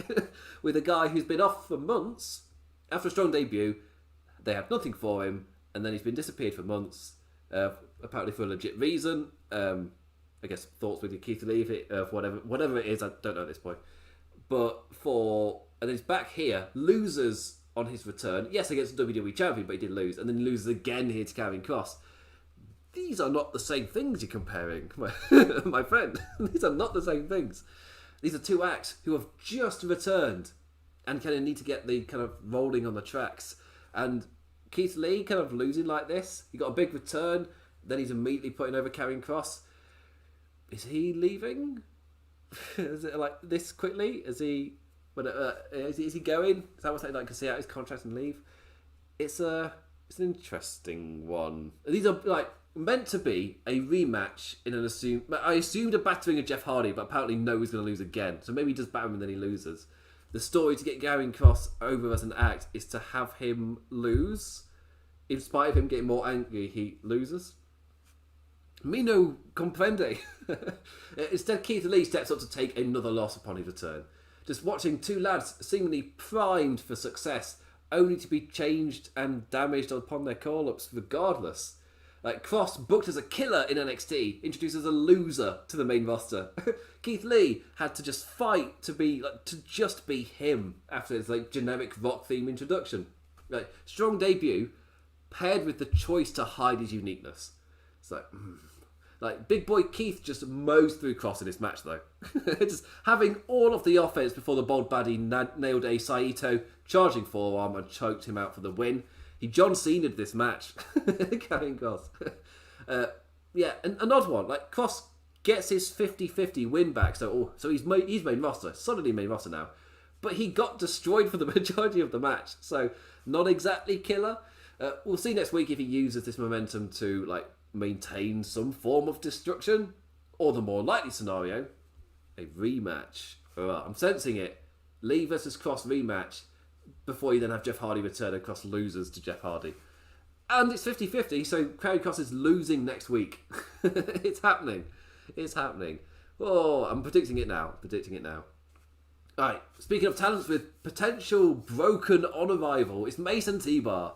with a guy who's been off for months. After a strong debut, they had nothing for him, and then he's been disappeared for months, apparently for a legit reason. I guess thoughts with your Keith Lee, whatever it is, I don't know at this point. And then he's back here, loses on his return. Yes, against the WWE champion, but he did lose, and then loses again here to Karrion Kross. These are not the same things you're comparing, my friend. These are not the same things. These are two acts who have just returned and kind of need to get the kind of rolling on the tracks. And Keith Lee kind of losing like this. He got a big return, then he's immediately putting over Karrion Kross. Is he leaving? Is it like this quickly? Is he going? Is that what's like to see out his contract and leave? It's an interesting one. These are like meant to be a rematch in an assumed. I assumed a battering of Jeff Hardy, but apparently no, he's going to lose again. So maybe he does batter him and then he loses. The story to get Karrion Kross over as an act is to have him lose. In spite of him getting more angry, he loses. Me no comprende. Instead, Keith Lee steps up to take another loss upon his return. Just watching two lads seemingly primed for success, only to be changed and damaged upon their call-ups regardless. Like Cross, booked as a killer in NXT, introduced as a loser to the main roster. Keith Lee had to just fight to just be him after his generic rock theme introduction. Strong debut, paired with the choice to hide his uniqueness. It's Big Boy Keith just mows through Cross in this match though. Just having all of the offense before the bold baddie nailed a Saito charging forearm and choked him out for the win. He John Cena'd this match. Karrion Kross. An odd one. Kross gets his 50-50 win back, so he's main roster, solidly main roster now. But he got destroyed for the majority of the match, so not exactly killer. We'll see next week if he uses this momentum to maintain some form of destruction, or the more likely scenario, a rematch. I'm sensing it. Lee versus Kross rematch. Before you then have Jeff Hardy return and Kross loses to Jeff Hardy. And it's 50-50, so Karrion Kross is losing next week. It's happening. Oh, I'm predicting it now. Alright, speaking of talents with potential broken on arrival, it's Mason T-Bar.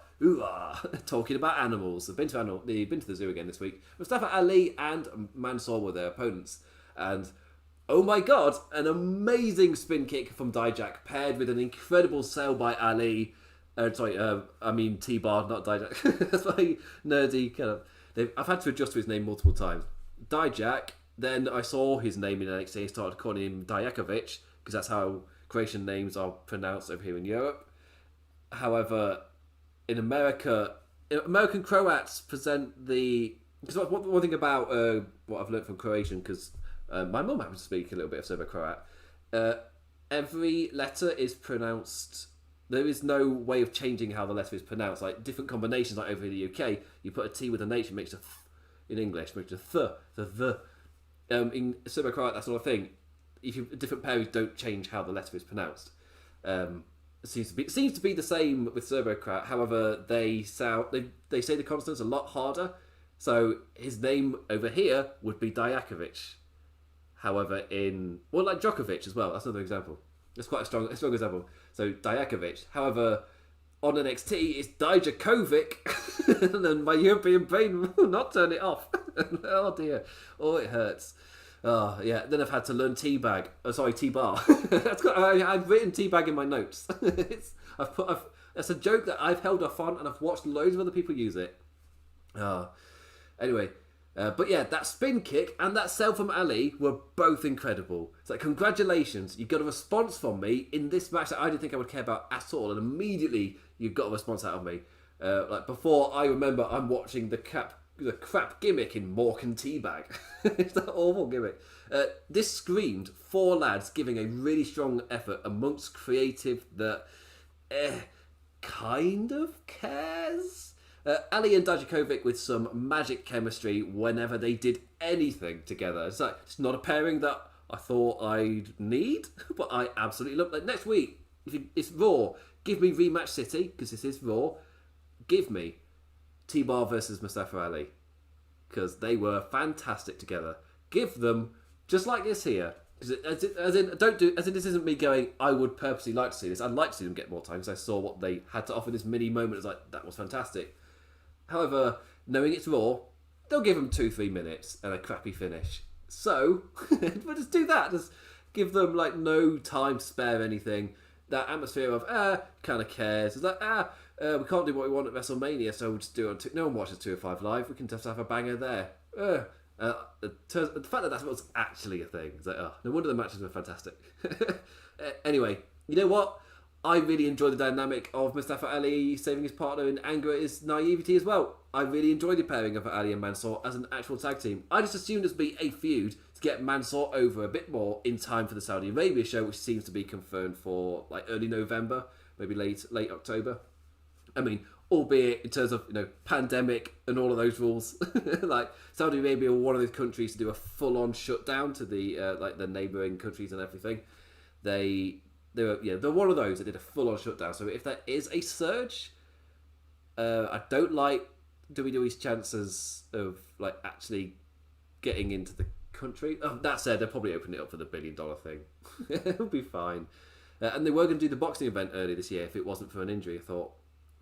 Talking about animals. They've been to the zoo again this week. Mustafa Ali and Mansoor were their opponents. And oh my god, an amazing spin kick from Dijak paired with an incredible sell by Ali. T-Bar, not Dijak. That's my nerdy kind of... I've had to adjust to his name multiple times. Dijak, then I saw his name in NXT and started calling him Dijakovic, because that's how Croatian names are pronounced over here in Europe. However, in America, American Croats present the... Because one thing about what I've learned from Croatian, because my mum happens to speak a little bit of Serbo-Croat, every letter is pronounced... There is no way of changing how the letter is pronounced. Different combinations, over in the UK, you put a T with an H, it makes a th in English, makes a the. In Serbo-Croat, that's not a thing. Different pairings don't change how the letter is pronounced. It seems to be the same with Serbo-Croat. However, they say the consonants a lot harder. So his name over here would be Dijakovic. However, like Djokovic as well. That's another example. It's quite a strong example. So Dijakovic. However, on NXT, it's Dijakovic. And then my European brain will not turn it off. Oh dear. Oh, it hurts. Oh, yeah. Then I've had to learn T-Bar. I've written T-Bag in my notes. It's a joke that I've held off on, and I've watched loads of other people use it. Anyway. But yeah, that spin kick and that sell from Ali were both incredible. It's congratulations, you got a response from me in this match that I didn't think I would care about at all, and immediately you got a response out of me. Before I remember, I'm watching the crap gimmick in Morgan Teabag. It's that awful gimmick. This screamed four lads giving a really strong effort amongst creative that... kind of cares. Ali and Dijakovic with some magic chemistry whenever they did anything together. It's like, it's not a pairing that I thought I'd need, but I absolutely love it. Like, next week, it's Raw, give me Rematch City, because this is Raw. Give me T-Bar versus Mustafa Ali, because they were fantastic together. Give them, just like this here, as in this isn't me going, I would purposely like to see this. I'd like to see them get more time, because I saw what they had to offer this mini moment. It's like, that was fantastic. However, knowing it's Raw, they'll give them 2-3 minutes and a crappy finish. So, but just do that. Just give them like no time to spare anything. That atmosphere of kind of cares. It's like we can't do what we want at WrestleMania, so we'll just do it. No one watches 205 Live. We can just have a banger there. The fact that that's what's actually a thing. It's like, no wonder the matches were fantastic. Anyway, you know what? I really enjoy the dynamic of Mustafa Ali saving his partner in anger at his naivety as well. I really enjoy the pairing of Ali and Mansoor as an actual tag team. I just assumed this would be a feud to get Mansoor over a bit more in time for the Saudi Arabia show, which seems to be confirmed for like early November, maybe late October. I mean, albeit in terms of pandemic and all of those rules, like Saudi Arabia were one of those countries to do a full-on shutdown to the the neighbouring countries and everything. They're one of those that did a full-on shutdown. So if there is a surge, I don't like WWE's chances of like actually getting into the country. That said, they'll probably open it up for the $1 billion thing. It'll be fine. And they were going to do the boxing event earlier this year if it wasn't for an injury, I thought.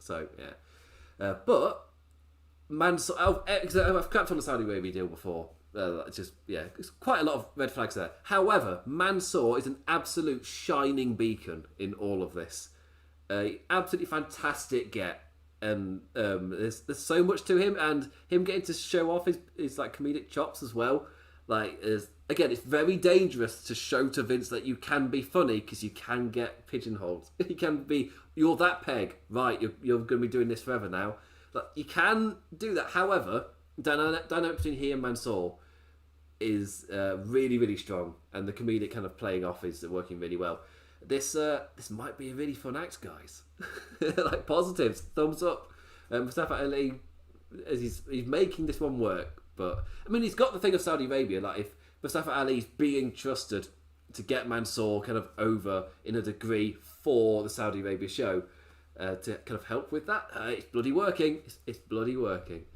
So yeah, but Mansoor, I've clapped on the Saudi Arabia deal before. It's quite a lot of red flags there. However, Mansoor is an absolute shining beacon in all of this. Absolutely fantastic get, and there's so much to him, and him getting to show off his like comedic chops as well. Like, again, it's very dangerous to show to Vince that you can be funny because you can get pigeonholed. You're that peg, right? You're going to be doing this forever now. But you can do that. However, dynamic between he and Mansoor is really, really strong, and the comedic kind of playing off is working really well. This might be a really fun act, guys. Like, positives, thumbs up. Mustafa Ali, as he's making this one work. But I mean, he's got the thing of Saudi Arabia. Like, if Mustafa Ali's being trusted to get Mansoor kind of over in a degree for the Saudi Arabia show, to kind of help with that, it's bloody working. It's bloody working.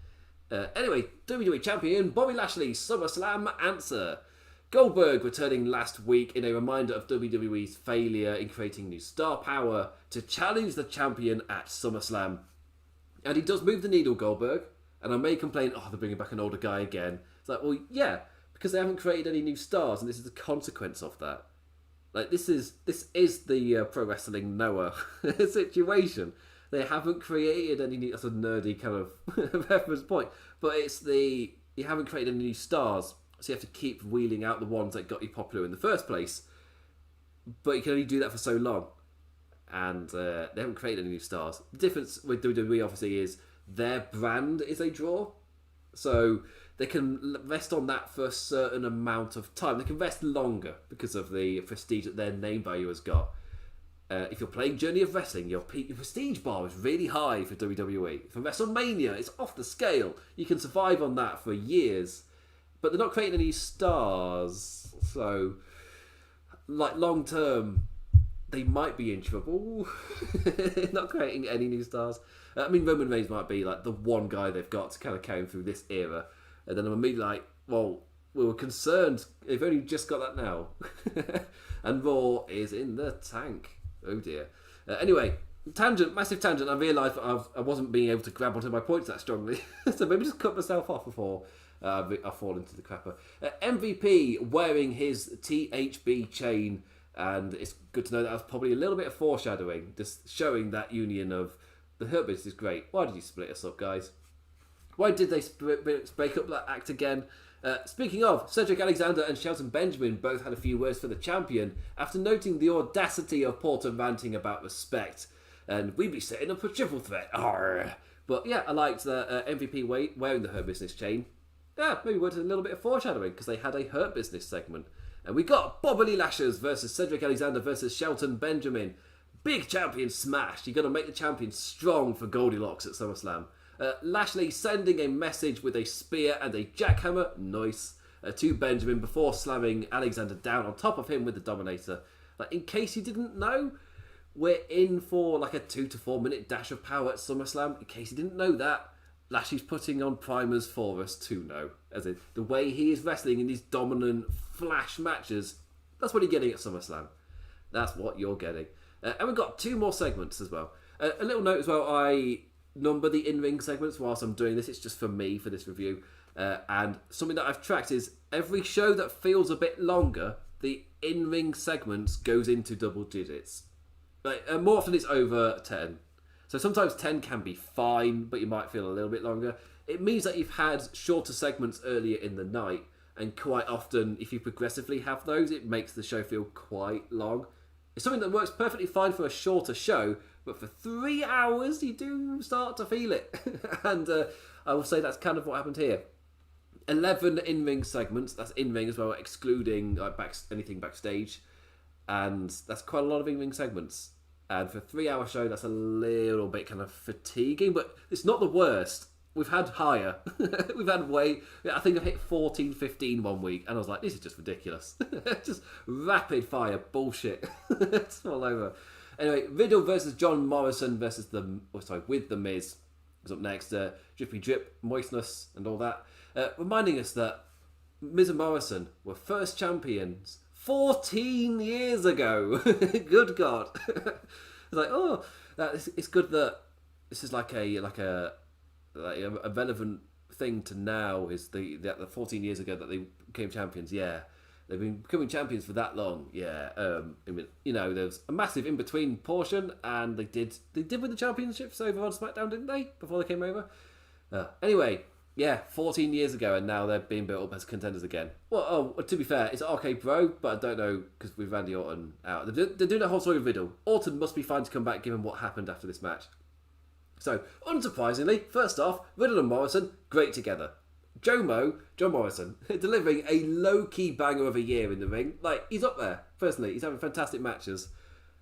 Anyway, WWE Champion Bobby Lashley SummerSlam answer. Goldberg returning last week in a reminder of WWE's failure in creating new star power to challenge the champion at SummerSlam. And he does move the needle, Goldberg. And I may complain, they're bringing back an older guy again. It's like, well, yeah, because they haven't created any new stars, and this is the consequence of that. Like, this is the Pro Wrestling Noah situation. They haven't created any new... That's a nerdy kind of reference point. But it's you haven't created any new stars, so you have to keep wheeling out the ones that got you popular in the first place. But you can only do that for so long. And they haven't created any new stars. The difference with WWE, obviously, is their brand is a draw. So they can rest on that for a certain amount of time. They can rest longer because of the prestige that their name value has got. If you're playing Journey of Wrestling, your prestige bar is really high for WWE. For WrestleMania, it's off the scale. You can survive on that for years. But they're not creating any stars. So, like, long term, they might be in trouble. Not creating any new stars. I mean, Roman Reigns might be like the one guy they've got to kind of carry him through this era. And then I'm immediately like, well, we were concerned. They've only just got that now. And Raw is in the tank. Oh dear. Anyway, massive tangent. I realised I wasn't being able to grab onto my points that strongly. So maybe just cut myself off before I fall into the crapper. MVP wearing his THB chain. And it's good to know that was probably a little bit of foreshadowing. Just showing that union of the Hurt Business is great. Why did you split us up, guys? Why did they break up that act again? Speaking of, Cedric Alexander and Shelton Benjamin both had a few words for the champion after noting the audacity of Porter ranting about respect. And we'd be setting up a triple threat. Arr. But yeah, I liked the MVP wearing the Hurt Business chain. Yeah, maybe we wanted a little bit of foreshadowing because they had a Hurt Business segment. And we got Bobby Lashley versus Cedric Alexander versus Shelton Benjamin. Big champion smash. You got to make the champion strong for Goldilocks at SummerSlam. Lashley sending a message with a spear and a jackhammer, nice, to Benjamin before slamming Alexander down on top of him with the Dominator. Like, in case you didn't know, we're in for like a 2 to 4 minute dash of power at SummerSlam. In case you didn't know that, Lashley's putting on primers for us to know. As in, the way he is wrestling in these dominant flash matches, that's what you're getting at SummerSlam. That's what you're getting. And we've got 2 more segments as well. A little note as well, I number the in-ring segments whilst I'm doing this. It's just for me, for this review. And something that I've tracked is every show that feels a bit longer, the in-ring segments goes into double digits. More often it's over 10. So sometimes 10 can be fine, but you might feel a little bit longer. It means that you've had shorter segments earlier in the night, and quite often, if you progressively have those, it makes the show feel quite long. It's something that works perfectly fine for a shorter show, but for 3 hours, you do start to feel it. And I will say that's kind of what happened here. 11 in-ring segments, that's in-ring as well, excluding anything backstage. And that's quite a lot of in-ring segments. And for a 3 hour show, that's a little bit kind of fatiguing, but it's not the worst. We've had higher. We've had I think I've hit 14, 15 one week, and I was like, this is just ridiculous. Just rapid fire bullshit. It's all over. Anyway, Riddle versus John Morrison with The Miz is up next. Drippy drip, moistness, and all that. Reminding us that Miz and Morrison were first champions 14 years ago. Good God. It's like, it's good that this is like a relevant thing to now is the 14 years ago that they became champions. Yeah, they've been becoming champions for that long. Yeah, I mean, there's a massive in between portion, and they did win the championships over on SmackDown, didn't they? Before they came over. Anyway, yeah, 14 years ago, and now they're being built up as contenders again. Well, to be fair, it's RK Bro, but I don't know because with Randy Orton out, they're doing a whole story with Riddle. Orton must be fine to come back given what happened after this match. So, unsurprisingly, first off, Riddle and Morrison, great together. John Morrison, delivering a low-key banger of a year in the ring. Like, he's up there, personally. He's having fantastic matches.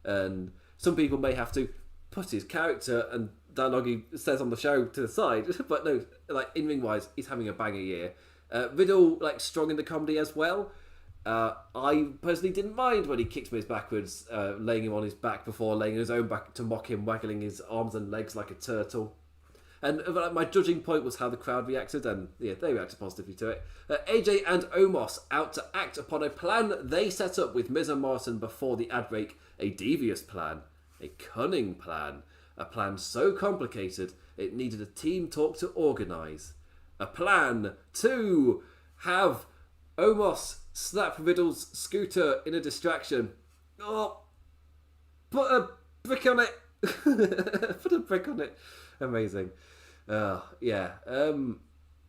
And some people may have to put his character and dialogue he says on the show to the side. But no, like, in-ring-wise, he's having a banger year. Riddle, like, strong in the comedy as well. I personally didn't mind when he kicked Miz backwards, laying him on his back before laying his own back to mock him, waggling his arms and legs like a turtle. And my judging point was how the crowd reacted, and yeah, they reacted positively to it. AJ and Omos out to act upon a plan they set up with Miz and Morrison before the ad break. A devious plan, a cunning plan, a plan so complicated it needed a team talk to organise. A plan to have Omos slap Riddle's scooter in a distraction. Oh, put a brick on it. Put a brick on it. Amazing. Yeah.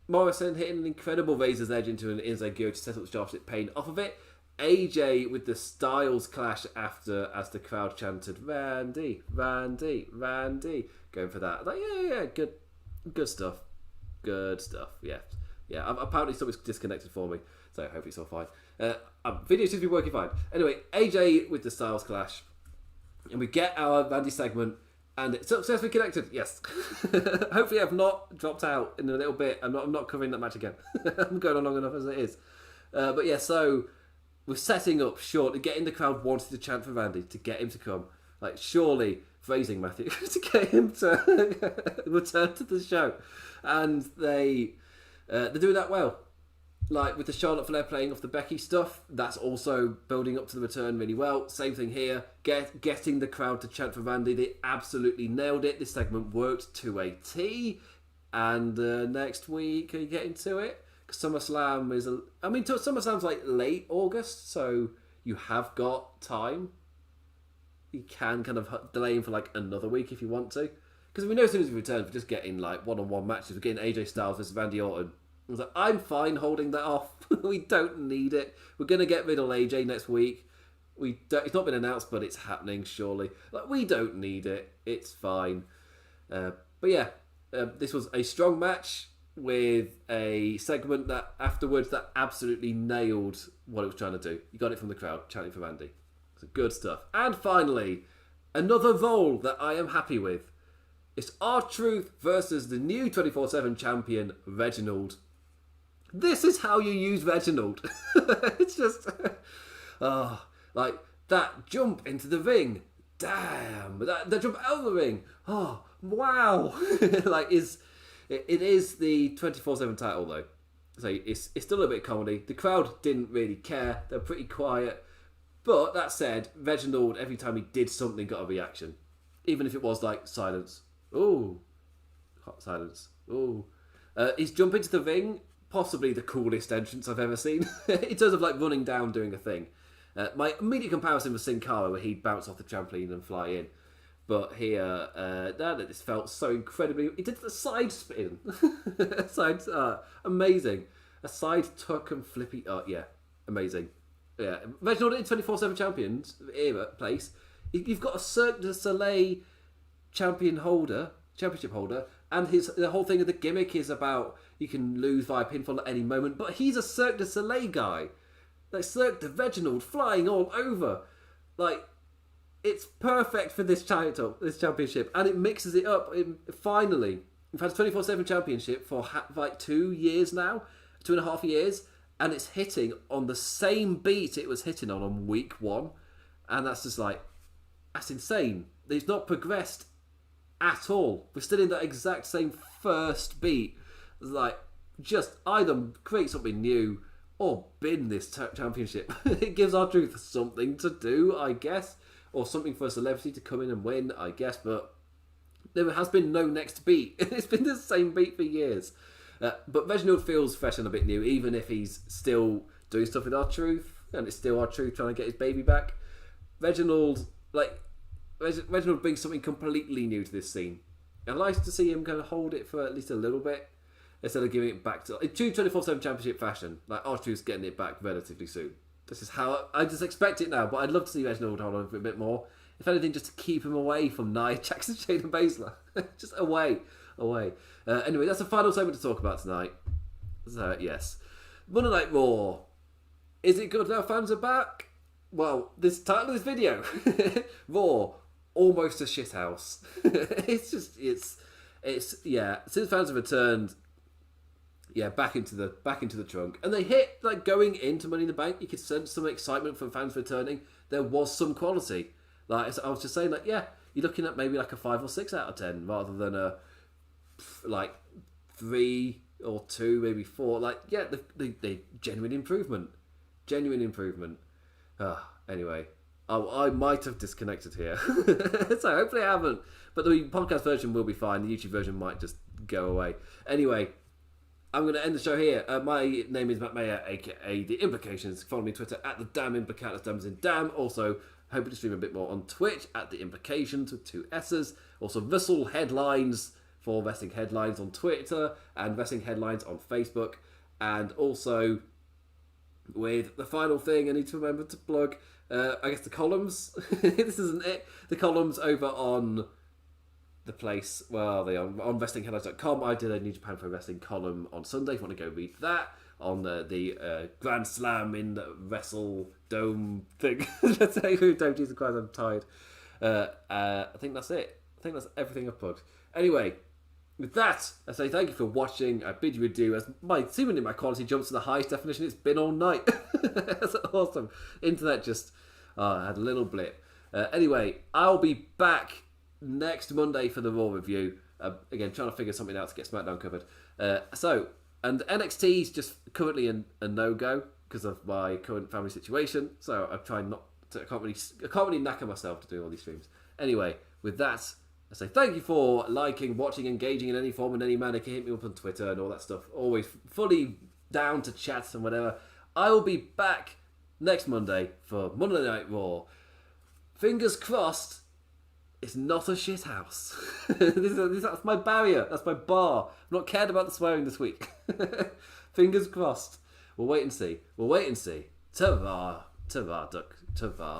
Morrison hitting an incredible Razor's Edge into an inside gear to set up Sharpshot Pain off of it. AJ with the Styles clash after as the crowd chanted Randy, Randy, Randy. Going for that. Like, yeah, good stuff. Good stuff. Yeah. Apparently something's disconnected for me, so hopefully it's all fine. Video seems to be working fine. Anyway, AJ with the Styles clash, and we get our Randy segment, and it's successfully connected. Yes. Hopefully I've not dropped out in a little bit. I'm not covering that match again. I'm going on long enough as it is. But yeah, so we're setting up short, getting the crowd wanting to chant for Randy, to get him to come. Like, surely, phrasing Matthew, to get him to return to the show. And they're doing that well. Like, with the Charlotte Flair playing off the Becky stuff, that's also building up to the return really well. Same thing here. Getting the crowd to chant for Randy. They absolutely nailed it. This segment worked to a T. And next week, are you getting to it? SummerSlam is... SummerSlam's like late August, so you have got time. You can kind of delay him for like another week if you want to. Because we know as soon as we return, we're just getting like one-on-one matches. We're getting AJ Styles versus Randy Orton. I was like, I'm fine holding that off. We don't need it. We're going to get Riddle AJ next week. It's not been announced, but it's happening, surely. Like, we don't need it. It's fine. But yeah, this was a strong match with a segment that afterwards that absolutely nailed what it was trying to do. You got it from the crowd, chanting for Randy. So good stuff. And finally, Another role that I am happy with. It's R-Truth versus the new 24/7 champion, Reginald. This is how you use Reginald. It's just... like, that jump into the ring. Damn. That jump out of the ring. Oh, wow. Like, it is the 24/7 title, though. So it's still a bit of comedy. The crowd didn't really care. They're pretty quiet. But that said, Reginald, every time he did something, got a reaction. Even if it was like silence. Ooh. Hot silence. Ooh. His jump into the ring, possibly the coolest entrance I've ever seen. In terms of like running down, doing a thing. My immediate comparison was Sin Cara, where he'd bounce off the trampoline and fly in. But here, this felt so incredibly... He did the side spin. Amazing. A side tuck and flippy... Oh, yeah. Amazing. Yeah. Reginald in 24/7 champions era place. You've got a Cirque du Soleil championship holder, and the whole thing of the gimmick is about you can lose via pinfall at any moment, but he's a Cirque du Soleil guy. Like Cirque du Reginald flying all over. Like, it's perfect for this title, this championship, and it mixes it up. Finally, we've had a 24/7 championship for like 2 years now, 2.5 years, and it's hitting on the same beat it was hitting on week 1, and that's just like, that's insane. It's not progressed at all. We're still in that exact same first beat. It's like, just either create something new or bin this championship. It gives R-Truth something to do, I guess. Or something for a celebrity to come in and win, I guess. But there has been no next beat. It's been the same beat for years. But Reginald feels fresh and a bit new, even if he's still doing stuff with R-Truth. And it's still R-Truth trying to get his baby back. Reginald brings something completely new to this scene. I'd like to see him kind of hold it for at least a little bit, instead of giving it back to... In true 24/7 championship fashion, like R-Truth's getting it back relatively soon. This is how... I just expect it now, but I'd love to see Reginald hold on for a bit more. If anything, just to keep him away from Nia Jackson, Shayna Baszler. Just away. Anyway, that's the final segment to talk about tonight. So, yes. Monday Night Raw. Is it good now fans are back? Well, this title of this video. Raw, almost a shithouse. It's yeah, since fans have returned, yeah, back into the trunk. And they hit, like, going into Money in the Bank, you could sense some excitement from fans returning. There was some quality. Like, I was just saying, like, yeah, you're looking at maybe like a 5 or 6 out of 10 rather than a, like, 3 or 2, maybe 4. Like, yeah, the genuine improvement. Anyway, I might have disconnected here. So hopefully I haven't. But the podcast version will be fine. The YouTube version might just go away. Anyway, I'm going to end the show here. My name is Matt Maher, aka The Implications. Follow me on Twitter at the Damn Implicat. That's Damn as in Damn. Also, hoping to stream a bit more on Twitch at The Implications with 2 S's. Also, Russell Headlines for Wrestling Headlines on Twitter and Wrestling Headlines on Facebook. And also, with the final thing I need to remember to plug, I guess the columns. This isn't it. The columns over on the place, well, they on WrestlingHeadlines.com. I did a New Japan Pro Wrestling column on Sunday. If you want to go read that on the Grand Slam in the Wrestle Dome thing. Let's say, don't Jesus Christ, I'm tired. I think that's it. I think that's everything I've plugged. Anyway, with that, I say thank you for watching. I bid you adieu as seemingly my quality jumps to the highest definition it's been all night. That's awesome. Internet just had a little blip. Anyway, I'll be back next Monday for the Raw review. Again, trying to figure something out to get SmackDown covered. And NXT is just currently a no-go because of my current family situation. So I'm trying not to... I can't really knacker myself to do all these streams. Anyway, with that, I say thank you for liking, watching, engaging in any form in any manner. You can hit me up on Twitter and all that stuff. Always fully down to chats and whatever. I will be back next Monday for Monday Night Raw. Fingers crossed, it's not a shit house. That's my barrier. That's my bar. I've not cared about the swearing this week. Fingers crossed. We'll wait and see. Ta-ra, duck, ta-ra.